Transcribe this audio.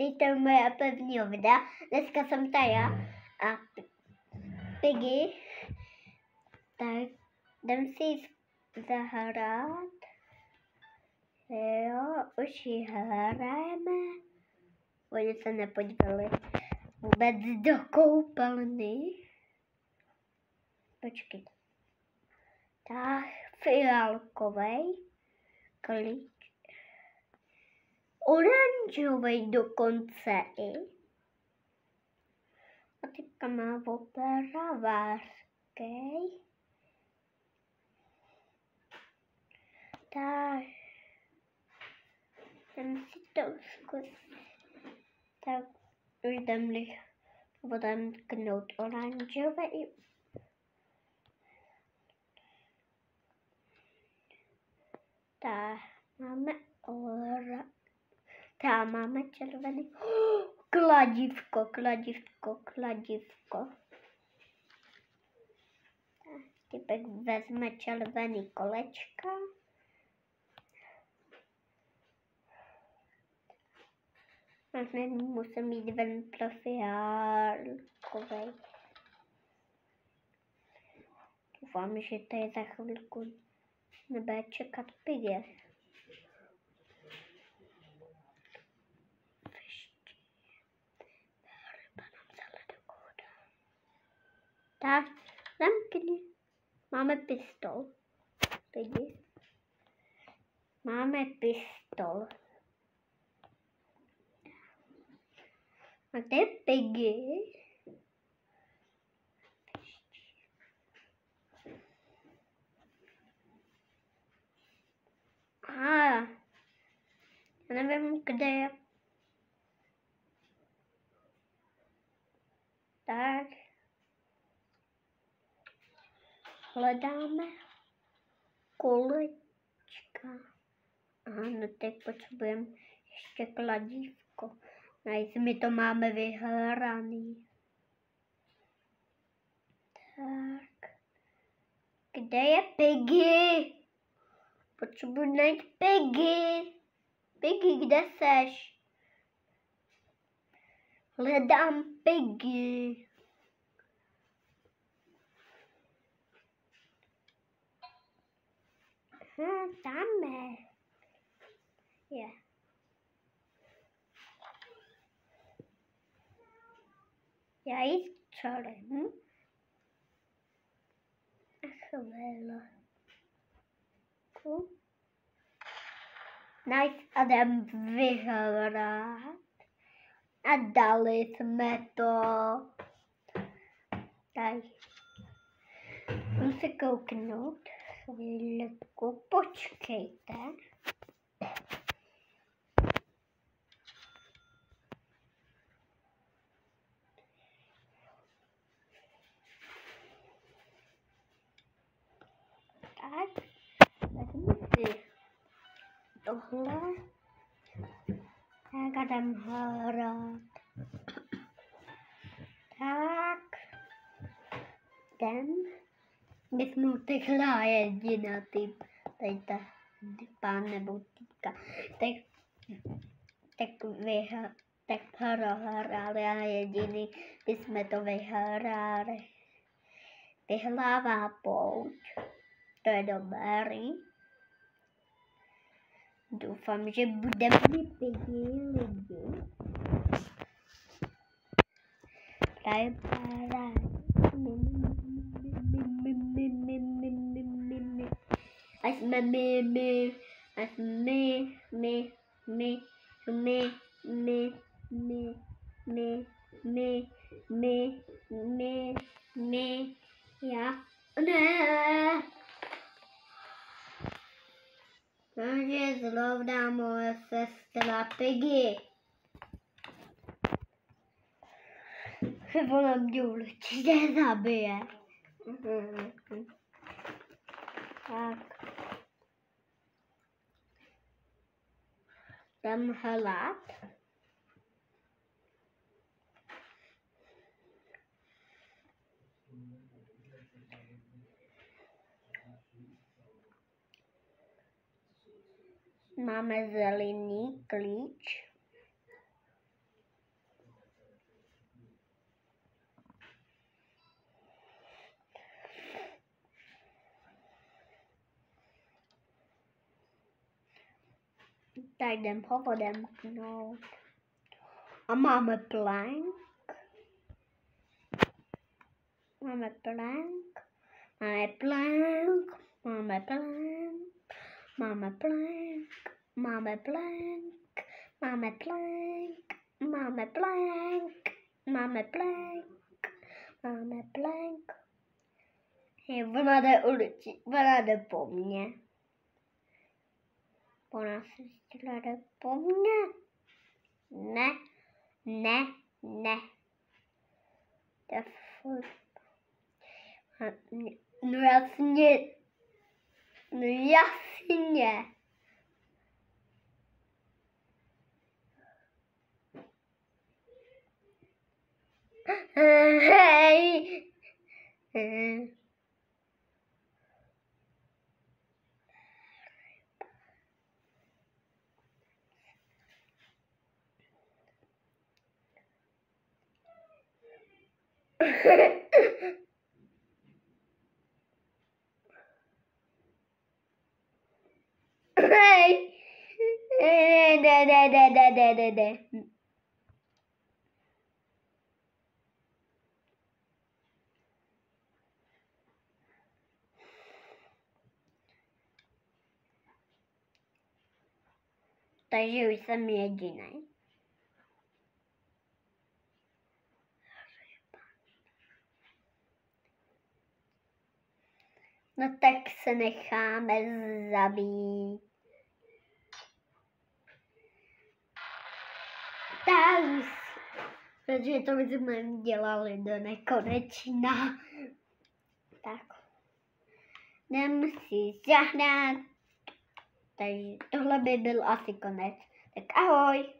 vítejte u moje prvního videa. Dneska jsem tady já a Piggy. Tak jdem si zahrát. Jo, už ji hrajeme. Oni se nepodívali vůbec do koupelny. Počkejte. Tak, fialkovej klíč. Oranžovej dokonce i. A teďka má opravářský. Tak. Jdem si to zkusit. Tak už jdem tknout oranžovej. Tak, máme červený. Kladívko. Typek vezme červený kolečka. Musím jít ven pro fiálkovej. Doufám, že tady za chvilku nebude čekat Piggy. Tak, zamkni. Máme pistol. Piggy. Máme pistol. A kde je Piggy? Já nevím, kde je. Tak. Hledáme kolečka. No teď potřebujeme ještě kladívko. My to máme vyhraný. Tak. Kde je Piggy? Potřebuji najít Piggy. Piggy, kde seš? Hledám Piggy. Tam je. Já ji čelím. A chvilku. Nice, a jdem vyhrát. A dali jsme to. Tady. Musím kouknout. Chvíľku, počkejte. Tak, vezmu si tohle. Tak a jdem hrát. Tak, jdem. My jsme utekla jediná typ, tady ta pán nebo týpka. Tak prohráli a jediný, my jsme to vyhráli. Vyhlává pouť, to je dobrý. Doufám, že budeme mít Piggy lidi. A jsme my. Já. Ne. Takže zrovna moje sestra Piggy. Ona mě určitě zabije. Tak. Jdem hrát. Máme zelený klíč. Tak jdem ho odemknout. A máme plank. Máme plank. Máme plank. Máme plank. Máme plank. Máme plank. Máme plank. Máme plank. Máme plank. Máme plank. Ona jde určitě, ona jde po mně. Ona se jde po mně. Ne, ne, ne. To je furt. No jasně. No jasně. Hej. Hej. Ne. Takže už jsem jediný. No tak se necháme zabít. Tak, protože to jsme dělali do nekonečna. Tak, jdem si zahrát. Takže tohle by byl asi konec. Tak ahoj.